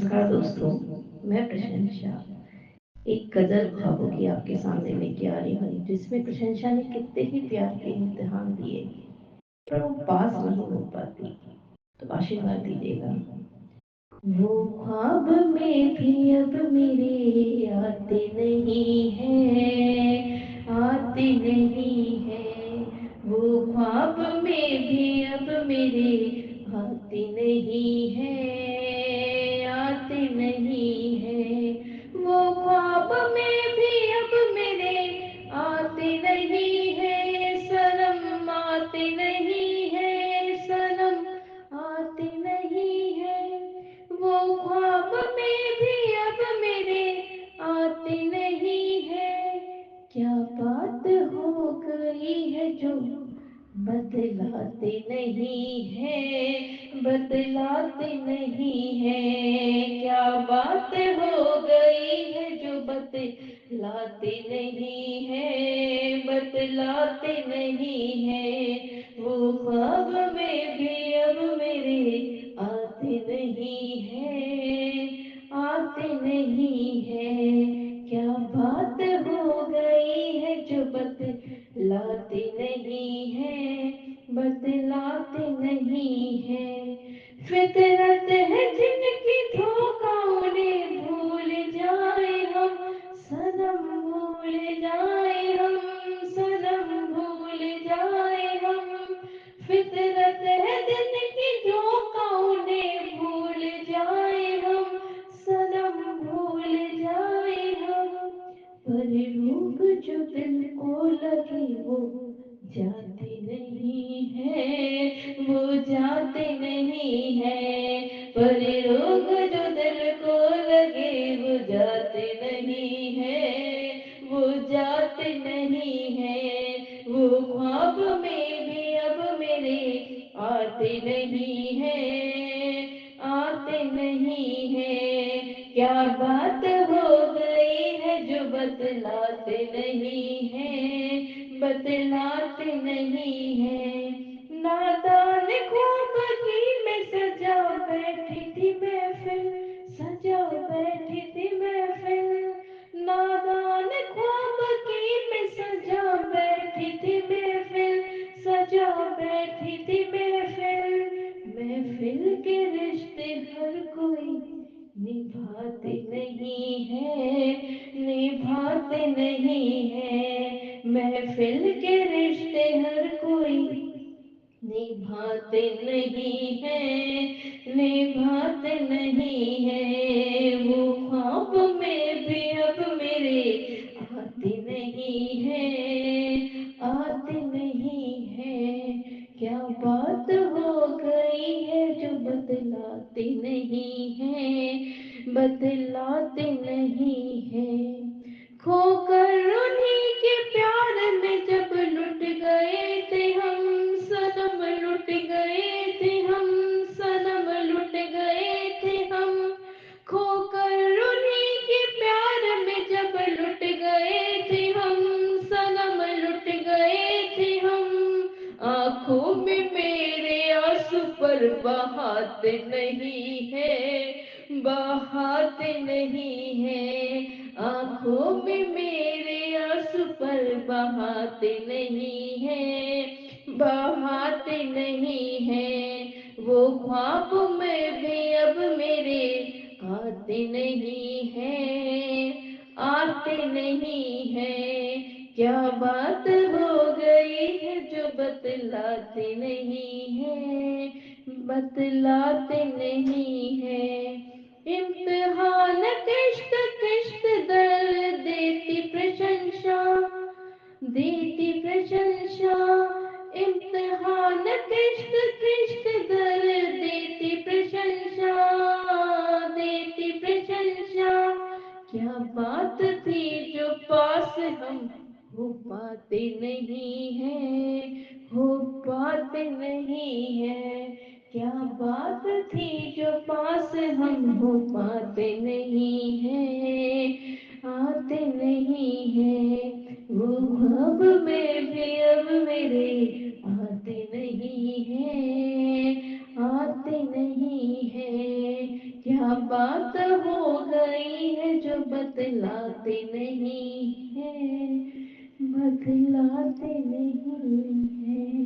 नमस्कार दोस्तों, मैं प्रशंसा एक गजल ख्वाबों की आपके सामने लेके आ रही हूँ, जिसमें प्रशंसा ने कितने ही प्यार के इम्तिहान दिए पर वो पास नहीं हो पाती। तो आशीर्वाद दीजिएगा। वो ख्वाब में भी अब मेरे आते नहीं है, आते नहीं है। वो ख्वाब में भी अब मेरे आते नहीं है, आते नहीं है। वो ख्वाब में भी अब मेरे आते नहीं है, सनम आते नहीं है, सनम आते नहीं है। वो ख्वाब में भी अब मेरे आते नहीं है। क्या बात हो गई है जो बदलाते नहीं है, बदलाते नहीं है। क्या बात हो गई है जो बदलाते नहीं है, बदलाते नहीं है। वो ख्वाब में भी अब मेरे आते नहीं है, आते नहीं है। क्या बात हो गई है जो बतलाते नहीं है, बतलाते नहीं है। फितरत है जिनकी धोखा उन्हें भूल जाए हम, सनम भूल जाए हम, सनम भूल जाए हम। फितरत है जिनकी धोखा उन्हें भूल जाए हम, सनम भूल जाए हम। पर रोग जो दिल को लगे वो जाते नहीं है, वो जाते नहीं है। पर रोग जो दिल को लगे वो जाते नहीं है, वो जाते नहीं है। वो ख्वाब में भी अब मेरे आते नहीं है, आते नहीं है। क्या बात हो गई है जो बतलाते नहीं है, बतलाते नहीं है। नादान ख्वाब की मैं सजा बैठी थी महफिल, सजा बैठी थी महफिल। नादान ख्वाब की मैं सजा बैठी थी महफिल, सजा बैठी थी महफिल। महफिल के रिश्ते हर कोई निभाते नहीं है, निभाते नहीं है। महफिल के रिश्ते हर कोई निभाते नहीं है, निभाते नहीं है। वो ख्वाब में भी अब मेरे आते नहीं है, आते नहीं है। क्या बात हो गई है जो बदलाते नहीं है, बदलाते नहीं है। खोकर उन्हीं के प्यार में जब लुट गए थे हम, सनम लुट गए थे हम, सनम लुट गए थे हम। खोकर उन्हीं के प्यार में जब लुट गए थे हम, सनम लुट गए थे हम। आंखों में मेरे आंसू पर बहाते नहीं है, बहाते नहीं है। आंखों में मेरे आंसू पर बहाते नहीं है, बहाते नहीं है। वो ख्वाब में भी अब मेरे आते नहीं है, आते नहीं है। क्या बात हो गई है जो बतलाते नहीं है, बतलाते नहीं है। इम्तिहान किश्त किश्त दर देती प्रशंसा, देती प्रशंसा। इम्तिहान किश्त किश्त दर देती प्रशंसा, देती प्रशंसा। क्या बात थी जो पास हम हो पाते नहीं है, हो पाते नहीं है। क्या बात थी जो पास हम हो पाते नहीं है, आते नहीं है। वो ख्वाब में भी अब मेरे आते नहीं है, आते नहीं है। क्या بات ہو گئی ہے جو بتلاتے نہیں ہیں، بتلاتے نہیں ہیں۔